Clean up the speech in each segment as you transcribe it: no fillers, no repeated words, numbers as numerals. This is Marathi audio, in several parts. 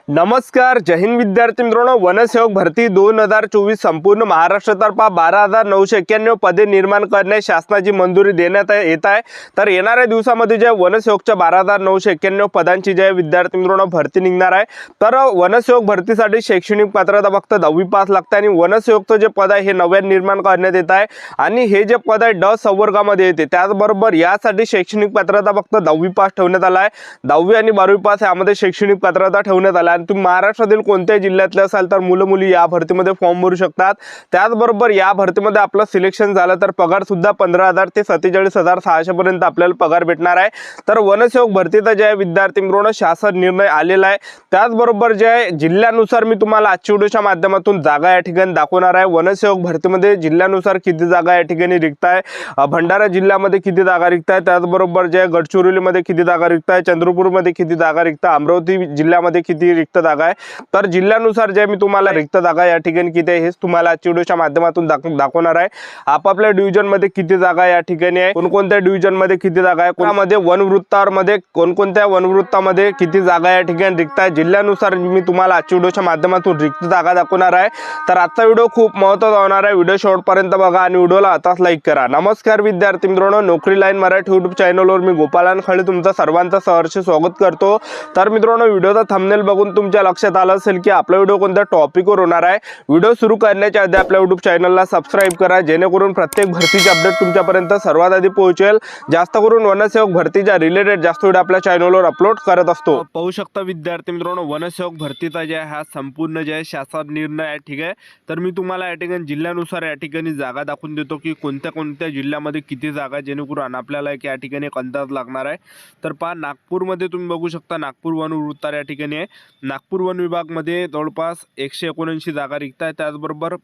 नमस्कार, जय हिंद विद्यार्थी मित्रांनो. वनसेवक भरती 2024 संपूर्ण महाराष्ट्रातर्फे 12,991 पदे निर्माण करण्यास शासनाची मंजुरी देण्यात येत आहे. तर येणाऱ्या दिवसामध्ये जे वनसेवकच्या 12,991 पदांची जे विद्यार्थी मित्रांनो भरती निघणार आहे. तर वनसेवक भरतीसाठी शैक्षणिक पात्रता फक्त 10वी पास लागते आणि वनसेवकचं जे पद आहे हे नव्याने निर्माण करण्यात येत आहे आणि हे जे पद आहे ड संवर्गामध्ये येते. त्याचबरोबर यासाठी शैक्षणिक पात्रता फक्त 10वी पास ठेवण्यात आला आहे. 10वी आणि 12वी पास यामध्ये शैक्षणिक पात्रता ठेवण्यात आला. तुम्ही महाराष्ट्रातील कोणत्याही जिल्ह्यातले असाल तर मुलं मुली या भरतीमध्ये फॉर्म भरू शकतात. त्याचबरोबर या भरतीमध्ये आपलं सिलेक्शन झालं तर पगार सुद्धा 15,000 ते 47,600 पर्यंत आपल्याला पगार भेटणार आहे. तर वनसेवक भरतीचा जे विद्यार्थी मित्रांनो शासन निर्णय आलेला आहे. त्याचबरोबर जे आहे जिल्ह्यानुसार मी तुम्हाला आजच्या व्हिडिओच्या माध्यमातून जागा या ठिकाणी दाखवणार आहे. वनसेवक भरतीमध्ये जिल्ह्यानुसार किती जागा या ठिकाणी रिक्त आहे, भंडारा जिल्ह्यामध्ये किती जागा रिक्त आहे, त्याचबरोबर जे गडचिरोलीमध्ये किती जागा रिक्त आहे, चंद्रपूरमध्ये किती जागा रिक्त आहे, अमरावती जिल्ह्यामध्ये किती रिक्त जागा आहे. तर जिल्ह्यानुसार जे मी तुम्हाला रिक्त जागा या ठिकाणी किती आहे हेच तुम्हाला आजच्या व्हिडिओच्या माध्यमातून दाखवणार आहे. आपापल्या डिव्हिजन मध्ये किती जागा या ठिकाणी आहे, कोणकोणत्या डिव्हिजन मध्ये किती जागा आहे, कोणामध्ये वनवृत्तामध्ये कोणकोणत्या वनवृत्तामध्ये किती जागा या ठिकाणी रिक्त आहे, जिल्ह्यानुसार मी तुम्हाला आजच्या व्हिडिओच्या माध्यमातून रिक्त जागा दाखवणार आहे. तर आजचा व्हिडिओ खूप महत्त्वाचा होणार आहे. व्हिडिओ शेवटपर्यंत बघा आणि व्हिडिओला आताच लाईक करा. नमस्कार विद्यार्थी मित्रांनो, नोकरी लाईन मराठी यूट्यूब चॅनलवर मी गोपालन खळे तुमचं सर्वांचं सहर्ष स्वागत करतो. तर मित्रांनो, व्हिडिओचा थंबनेल बघून तुमच्या लक्षात आलं असेल की आपला व्हिडिओ कोणत्या टॉपिकवर होणार आहे. व्हिडिओ सुरू करण्याच्या आधी आपल्या यूट्यूब चॅनलला सबस्क्राइब करा, जेणेकरून प्रत्येक भरतीचे अपडेट तुमच्यापर्यंत सर्वात आधी पोहोचेल. जास्त करून वनसेवक भरतीच्या रिलेटेड जास्त व्हिडिओ आपल्या चॅनलवर अपलोड करत असतो. पाहू शकता विद्यार्थी मित्रांनो, वनसेवक भरतीचा जे आहे हा संपूर्ण जे आहे शासन निर्णय आहे. ठीक आहे, तर मी तुम्हाला या ठिकाणी जिल्ह्यानुसार या ठिकाणी जागा दाखवून देतो की कोणत्या कोणत्या जिल्ह्यामध्ये किती जागा, जेणेकरून आपल्याला या ठिकाणी एक अंदाज लागणार आहे. तर पहा, नागपूरमध्ये तुम्ही बघू शकता नागपूर वनवृत्तार या ठिकाणी आहे. नागपूर वन विभागमध्ये जवळपास 179 जागा रिक्त आहे. त्याचबरोबर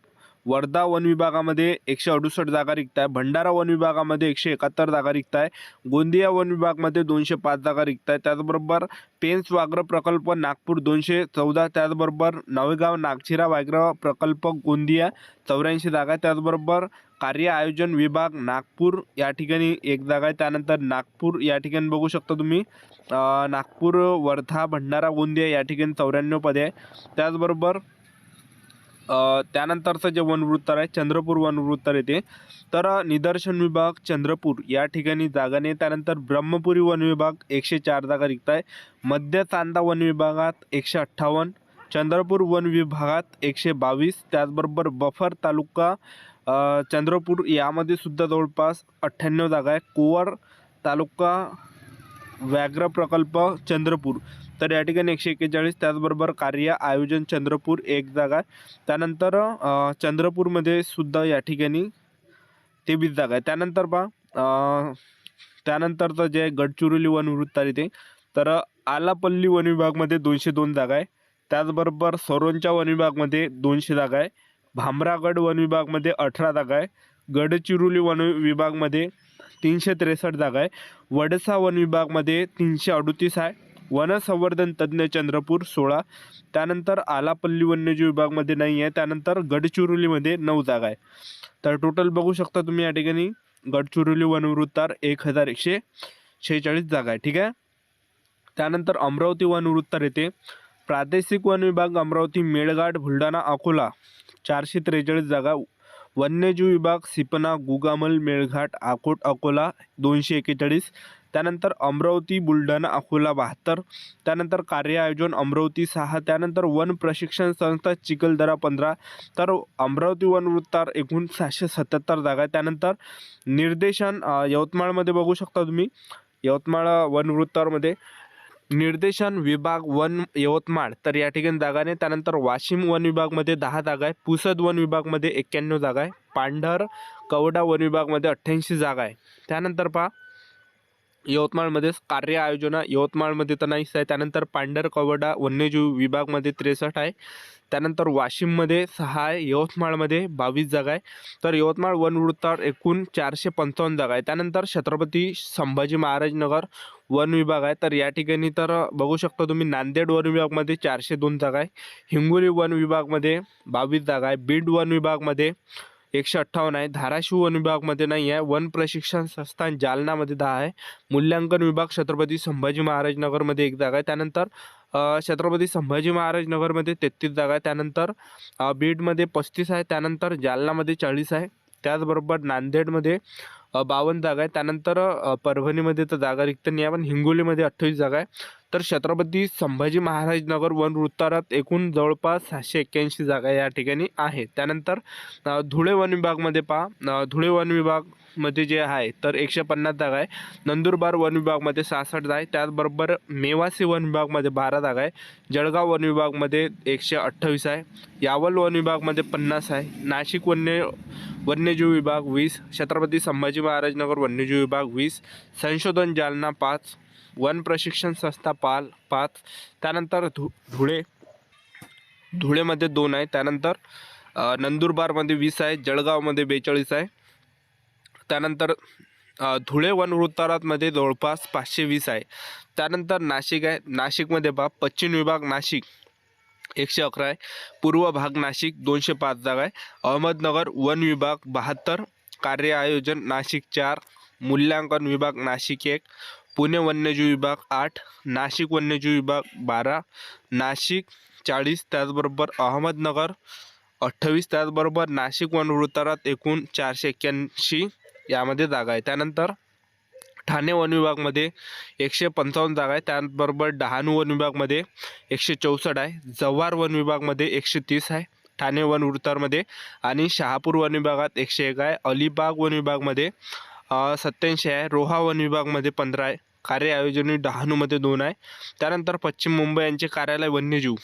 वर्धा वन विभागामध्ये 168 जागा रिक्त आहे. भंडारा वन विभागामध्ये 171 जागा रिक्त आहे. गोंदिया वन विभागमध्ये 205 जागा रिक्त आहे. त्याचबरोबर पेंच व्याघ्र प्रकल्प नागपूर 214, त्याचबरोबर नवेगाव नागझिरा व्याघ्र प्रकल्प गोंदिया 84 जागा. त्याचबरोबर कार्य आयोजन विभाग नागपूर या ठिकाणी 1 जागा आहे. त्यानंतर नागपूर या ठिकाणी बघू शकता तुम्ही नागपूर, वर्धा, भंडारा, गोंदिया या ठिकाणी 94 पदे आहे. त्याचबरोबर त्यानंतरचं जे वनवृत्तार आहे चंद्रपूर वनवृत्तार येते. तर निदर्शन विभाग चंद्रपूर या ठिकाणी जागा नाही. त्यानंतर ब्रह्मपुरी वन विभाग 104 जागा रिक्त आहे. मध्य चांदा वन विभागात 158, चंद्रपूर वन विभागात 122, त्याचबरोबर बफर तालुका चंद्रपूर यामध्ये सुद्धा जवळपास 98 जागा आहे. कोवर तालुका व्याघ्र प्रकल्प चंद्रपूर तर या ठिकाणी 141, त्याचबरोबर कार्य आयोजन चंद्रपूर 1 जागा. त्यानंतर चंद्रपूरमध्ये सुद्धा या ठिकाणी 23 जागा आहे. त्यानंतर त्यानंतरचं जे गडचिरोली वनवृत्तार येते. तर आलापल्ली वन विभागमध्ये 202 जागा आहे. त्याचबरोबर सरोंचा वन विभागमध्ये 200 जागा आहे. भामरागड वन विभागमध्ये 18 जागा आहे. गडचिरोली वन विभागमध्ये 363 जागा आहे. वडसा वन विभागमध्ये 338 आहे. वनसंवर्धन तज्ज्ञ चंद्रपूर 16, त्यानंतर आलापल्ली वन्यजीव विभागमध्ये नाही आहे. त्यानंतर गडचिरोलीमध्ये 9 जागा आहे. तर टोटल बघू शकता तुम्ही या ठिकाणी गडचिरोली वनवृत्तार 1146 जागा आहे. ठीक आहे, त्यानंतर अमरावती वनवृत्तार येते. प्रादेशिक वन विभाग अमरावती, मेळघाट, बुलढाणा, अकोला 443 जागा. वन्यजीव विभाग सिपना, गुगामल, मेळघाट, आकोट, अकोला 241. त्यानंतर अमरावती, बुलढाणा, अकोला 72. त्यानंतर कार्य आयोजन अमरावती 6. त्यानंतर वन प्रशिक्षण संस्था चिखलदरा 15. तर अमरावती वनवृत्तार एकूण 777 जागा आहे. त्यानंतर निर्देशन यवतमाळमध्ये बघू शकता तुम्ही, यवतमाळ वनवृत्तारमध्ये निर्देशन विभाग वन यवतमाळ तर या ठिकाणी जागा नाही. त्यानंतर वाशिम वन विभागमध्ये 10 जागा आहे. पुसद वन विभागमध्ये 91 जागा आहे. पांढर कवडा वन विभागमध्ये 88 जागा आहे. त्यानंतर पहा, यवतमाळमध्येच कार्य आयोजना यवतमाळमध्ये तर नाहीच आहे. त्यानंतर पांढर कवडा वन्यजीव विभागमध्ये 63 आहे. त्यानंतर वाशिममध्ये 6 आहे. यवतमाळमध्ये 22 जागा आहे. तर यवतमाळ वनवृत्तार एकूण 455 जागा आहे. त्यानंतर छत्रपती संभाजी महाराज नगर वन विभाग आहे. तर या ठिकाणी तर बघू शकता तुम्ही नांदेड वन विभागमध्ये 402 जागा आहे. हिंगोली वन विभागमध्ये 22 जागा आहे. बीड वन विभागमध्ये 158 आहे. धाराशिव वन विभागमध्ये नाही आहे. वन प्रशिक्षण संस्थान जालनामध्ये 10 आहे. मूल्यांकन विभाग छत्रपती संभाजी महाराज नगरमध्ये 1 जागा आहे. त्यानंतर छत्रपती संभाजी महाराज नगरमध्ये 33 जागा आहे. त्यानंतर बीडमध्ये 35 आहे. त्यानंतर जालनामध्ये 40 आहे. त्याचबरोबर नांदेडमध्ये 52 जागा आहे. त्यानंतर परभणीमध्ये तर जागा रिक्त नाही आहे, पण हिंगोलीमध्ये 28 जागा आहे. तर छत्रपती संभाजी महाराज नगर वन वृत्तारात एकूण जवळपास 781 जागा या ठिकाणी आहे. त्यानंतर धुळे वन विभागमध्ये पहा, धुळे वन विभागमध्ये जे आहे तर 150 जागा आहे. नंदुरबार वन विभागमध्ये 66 जागा आहे. त्याचबरोबर मेवासी वन विभागमध्ये 12 जागा आहे. जळगाव वन विभागमध्ये 128 आहे. यावल वन विभागमध्ये 50 आहे. नाशिक वन्यजीव विभाग 20, छत्रपती संभाजी महाराज नगर वन्यजीव विभाग 20, संशोधन जालना 5, वन प्रशिक्षण संस्था 5, त्यानंतर धुळेमध्ये 2 आहे. त्यानंतर नंदुरबारमध्ये 20 आहे. जळगावमध्ये 42 आहे. त्यानंतर धुळे वन वृत्तारातमध्ये जवळपास 520 आहे. त्यानंतर नाशिक आहे. नाशिकमध्ये पहा, पश्चिम विभाग नाशिक 111 आहे. पूर्व भाग नाशिक 205 जागा आहे. अहमदनगर वन विभाग 72, कार्य आयोजन नाशिक 4, मूल्यांकन विभाग नाशिक 1, पुणे वन्यजीव विभाग 8, नाशिक वन्यजीव विभाग 12, नाशिक 40, त्याचबरोबर अहमदनगर 28, त्याचबरोबर नाशिक वन वृत्तारात एकूण 481 यामध्ये जागा आहे. त्यानंतर ठाणे वन विभागमध्ये 155 जागा आहे. त्याचबरोबर डहाणू वन विभागमध्ये 164 आहे. जव्हार वन विभागमध्ये 130 आहे ठाणे वन वृत्तारमध्ये, आणि शहापूर वन विभागात 101 आहे. अलिबाग वन विभागमध्ये 87 आहे. रोहा वन विभागमध्ये 15 आहे. कार्य आयोजन डहाणूमध्ये 2 आहे. त्यानंतर पश्चिम मुंबई यांचे कार्यालय वन्यजीव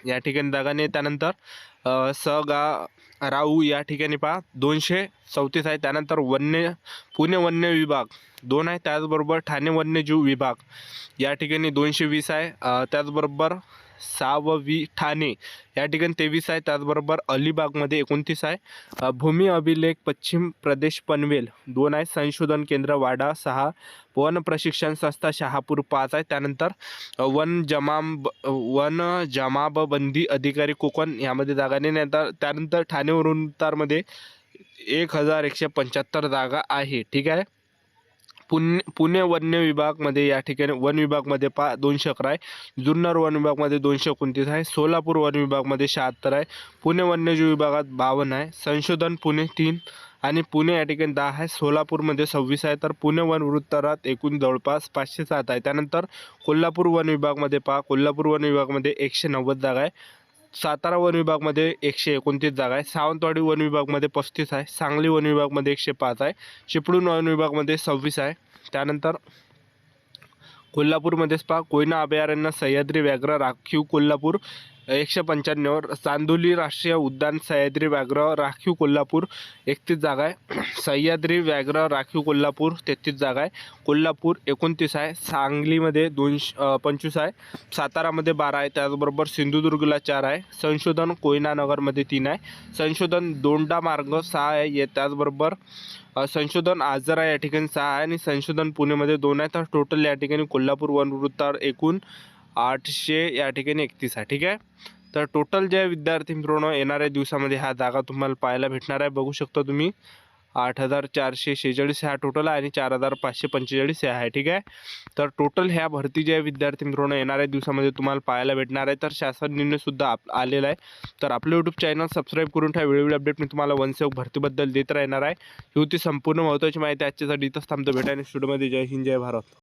या ठिकाणी जागा नाही. त्यानंतर राऊ या ठिकाणी पहा 234 आहे. त्यानंतर पुणे वन्य विभाग 2 आहे. त्याचबरोबर ठाणे वन्यजीव विभाग या ठिकाणी 220 आहे. त्याचबरोबर 6 ठाणे या ठिकाणी 23 आहे. त्याचबरोबर अलिबागमध्ये 29 आहे. भूमी अभिलेख पश्चिम प्रदेश पनवेल 2 आहे. संशोधन केंद्र वाडा 6, वन प्रशिक्षण संस्था शहापूर 5 आहे. त्यानंतर वन जमाबंदी अधिकारी कोकण यामध्ये जागा नाही. त्यानंतर ठाणे वृत्तारमध्ये 1175 जागा आहे. ठीक आहे. पुणे वन्य विभागमध्ये या ठिकाणी वन विभागमध्ये 211 आहे. जुन्नर वन विभागमध्ये 229 आहे. सोलापूर वन विभागमध्ये 76 आहे. पुणे वन्यजीव विभागात 52 आहे. संशोधन पुणे 3 आणि पुणे या ठिकाणी 10 आहे. सोलापूरमध्ये 26 आहे. तर पुणे वन वृत्तारात एकूण जवळपास 507 आहे. त्यानंतर कोल्हापूर वन विभागमध्ये कोल्हापूर वन विभागमध्ये 190 जागा आहे. सातारा वन विभागमध्ये 129 जागा आहे. सावंतवाडी वन विभागमध्ये 35 आहे. सांगली वन विभागमध्ये 105 आहे. चिपळूण वन विभागमध्ये 26 आहे. त्यानंतर कोल्हापूरमध्येच कोयना अभयारण्य, सह्याद्री व्याघ्र राखीव कोल्हापूर 195, चांदोली राष्ट्रीय उद्यान, सह्याद्री व्याघ्र राखीव कोल्हापूर 31 जागा आहे. सह्याद्री व्याघ्र राखीव कोल्हापूर 33 जागा आहे. कोल्हापूर 29 आहे. सांगलीमध्ये 25 आहे. सातारामध्ये 12 आहे. त्याचबरोबर सिंधुदुर्गला 4 आहे. संशोधन कोयना नगरमध्ये 3 आहे. संशोधन दोंडा मार्ग 6 आहे. त्याचबरोबर संशोधन आजरा या ठिकाणी 6 आहे. आणि संशोधन पुणेमध्ये 2 आहे. तर टोटल या ठिकाणी कोल्हापूर वन वृत्तार एकूण 800 या ठिकाणी 31 आहे. ठीक आहे. तर टोटल जे विद्यार्थी मित्रांनो येणाऱ्या दिवसामध्ये ह्या जागा तुम्हाला पाहायला भेटणार आहे. बघू शकता तुम्ही 8446 हा टोटल आहे आणि 4545 आहे. ठीक आहे. तर टोटल ह्या भरती ज्या विद्यार्थी मित्रांनो येणाऱ्या दिवसामध्ये तुम्हाला पाहायला भेटणार आहे. तर शासन निर्णय सुद्धा आलेला आहे. तर आपलं यूट्यूब चॅनल सबस्क्राईब करून ठेवा. वेळोवेळी अपडेट मी तुम्हाला वनसेवक भरतीबद्दल देत राहणार आहे. ही होती संपूर्ण महत्त्वाची माहिती आजच्यासाठी. इथंच थांबतो. भेटायला स्टुडिओमध्ये. जय हिंद, जय भारत.